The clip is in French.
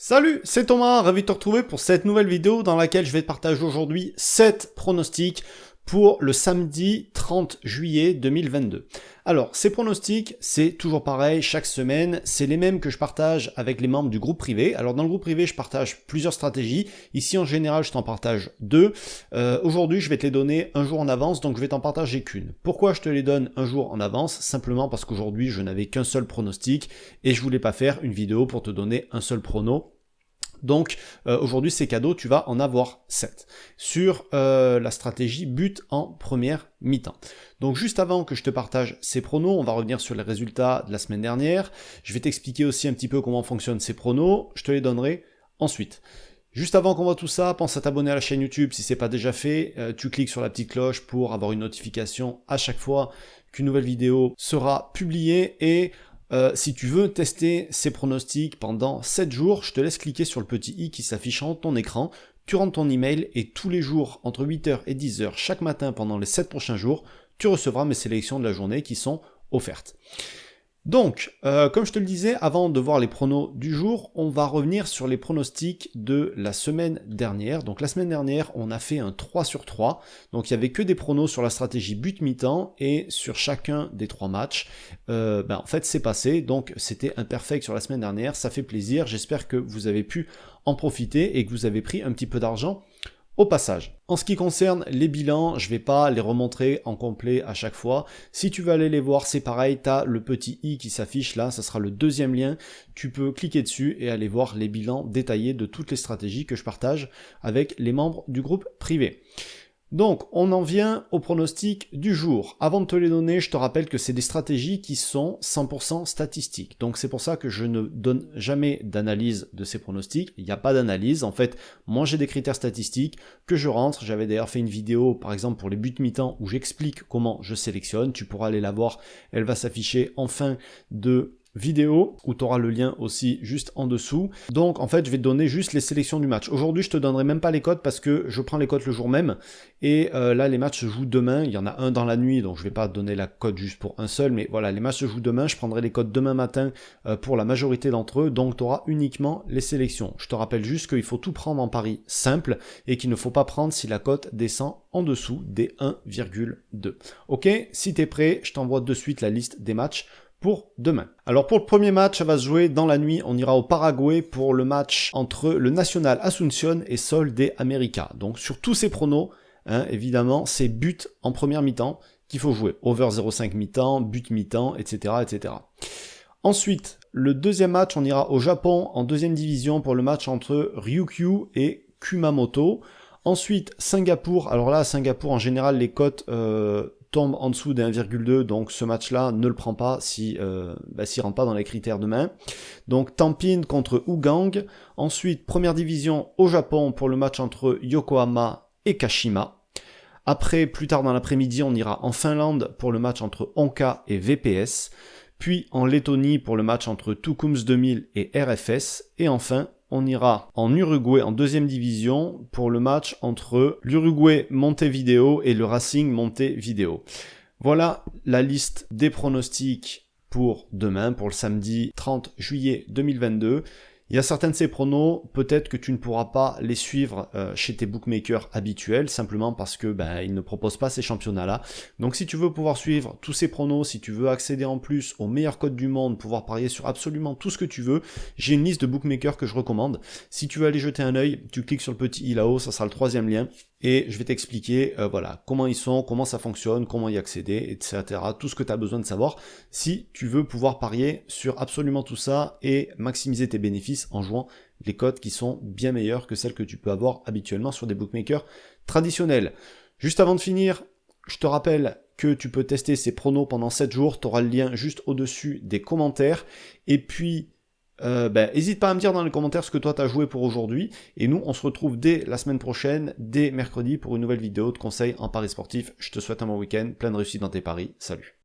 Salut, c'est Thomas, ravi de te retrouver pour cette nouvelle vidéo dans laquelle je vais te partager aujourd'hui 7 pronostics pour le samedi 30 juillet 2022. Alors, ces pronostics, c'est toujours pareil, chaque semaine, c'est les mêmes que je partage avec les membres du groupe privé. Alors, dans le groupe privé, je partage plusieurs stratégies. Ici, en général, je t'en partage 2. Aujourd'hui, je vais te les donner un jour en avance, donc je vais t'en partager qu'une. Pourquoi je te les donne un jour en avance? Simplement parce qu'aujourd'hui, je n'avais qu'un seul pronostic et je voulais pas faire une vidéo pour te donner un seul prono. Donc aujourd'hui c'est cadeau, tu vas en avoir 7 sur la stratégie but en première mi-temps. Donc juste avant que je te partage ces pronos, on va revenir sur les résultats de la semaine dernière. Je vais t'expliquer aussi un petit peu comment fonctionnent ces pronos, je te les donnerai ensuite. Juste avant qu'on voit tout ça, pense à t'abonner à la chaîne YouTube si c'est pas déjà fait. Tu cliques sur la petite cloche pour avoir une notification à chaque fois qu'une nouvelle vidéo sera publiée. Et si tu veux tester ces pronostics pendant 7 jours, je te laisse cliquer sur le petit i qui s'affiche en haut de ton écran. Tu rentres ton email et tous les jours, entre 8h et 10h, chaque matin pendant les 7 prochains jours, tu recevras mes sélections de la journée qui sont offertes. Donc, comme je te le disais, avant de voir les pronos du jour, on va revenir sur les pronostics de la semaine dernière. Donc la semaine dernière, on a fait un 3 sur 3. Donc il n'y avait que des pronos sur la stratégie but mi-temps et sur chacun des 3 matchs. En fait, c'est passé. Donc c'était imperfect sur la semaine dernière. Ça fait plaisir. J'espère que vous avez pu en profiter et que vous avez pris un petit peu d'argent au passage. En ce qui concerne les bilans, je ne vais pas les remontrer en complet à chaque fois. Si tu veux aller les voir, c'est pareil, tu as le petit i qui s'affiche là, ça sera le deuxième lien. Tu peux cliquer dessus et aller voir les bilans détaillés de toutes les stratégies que je partage avec les membres du groupe privé. Donc, on en vient au pronostic du jour. Avant de te les donner, je te rappelle que c'est des stratégies qui sont 100% statistiques. Donc, c'est pour ça que je ne donne jamais d'analyse de ces pronostics. Il n'y a pas d'analyse. En fait, moi, j'ai des critères statistiques que je rentre. J'avais d'ailleurs fait une vidéo, par exemple, pour les buts mi-temps où j'explique comment je sélectionne. Tu pourras aller la voir. Elle va s'afficher en fin de vidéo où tu auras le lien aussi juste en dessous. Donc en fait je vais te donner juste les sélections du match. Aujourd'hui je te donnerai même pas les cotes parce que je prends les cotes le jour même et là les matchs se jouent demain, il y en a un dans la nuit donc je vais pas te donner la cote juste pour un seul, mais voilà, les matchs se jouent demain, je prendrai les cotes demain matin pour la majorité d'entre eux, donc tu auras uniquement les sélections. Je te rappelle juste qu'il faut tout prendre en pari simple et qu'il ne faut pas prendre si la cote descend en dessous des 1,2. Ok, si tu es prêt, je t'envoie de suite la liste des matchs pour demain. Alors pour le premier match, ça va se jouer dans la nuit, on ira au Paraguay pour le match entre le Nacional Asunción et Sol de América. Donc sur tous ces pronos, évidemment, c'est but en première mi-temps qu'il faut jouer. Over 0,5 mi-temps, but mi-temps, etc., etc. Ensuite, le deuxième match, on ira au Japon en deuxième division pour le match entre Ryukyu et Kumamoto. Ensuite, Singapour. Alors là, à Singapour, en général, les cotes tombe en dessous des 1,2, donc ce match-là ne le prend pas s'il rentre pas dans les critères demain. Donc Tampin contre Ougang. Ensuite, première division au Japon pour le match entre Yokohama et Kashima. Après, plus tard dans l'après-midi, on ira en Finlande pour le match entre Honka et VPS. Puis en Lettonie pour le match entre Tukums 2000 et RFS. Et enfin, on ira en Uruguay en deuxième division pour le match entre l'Uruguay Montevideo et le Racing Montevideo. Voilà la liste des pronostics pour demain, pour le samedi 30 juillet 2022. Il y a certains de ces pronos, peut-être que tu ne pourras pas les suivre chez tes bookmakers habituels, simplement parce que ils ne proposent pas ces championnats-là. Donc si tu veux pouvoir suivre tous ces pronos, si tu veux accéder en plus aux meilleurs codes du monde, pouvoir parier sur absolument tout ce que tu veux, j'ai une liste de bookmakers que je recommande. Si tu veux aller jeter un œil, tu cliques sur le petit i là-haut, ça sera le troisième lien. Et je vais t'expliquer comment ils sont, comment ça fonctionne, comment y accéder, etc. Tout ce que tu as besoin de savoir si tu veux pouvoir parier sur absolument tout ça et maximiser tes bénéfices en jouant les cotes qui sont bien meilleures que celles que tu peux avoir habituellement sur des bookmakers traditionnels. Juste avant de finir, je te rappelle que tu peux tester ces pronos pendant 7 jours, tu auras le lien juste au-dessus des commentaires. Et puis n'hésite pas à me dire dans les commentaires ce que toi t'as joué pour aujourd'hui, et nous on se retrouve dès la semaine prochaine, dès mercredi, pour une nouvelle vidéo de conseils en paris sportif. Je te souhaite un bon week-end, plein de réussite dans tes paris, salut.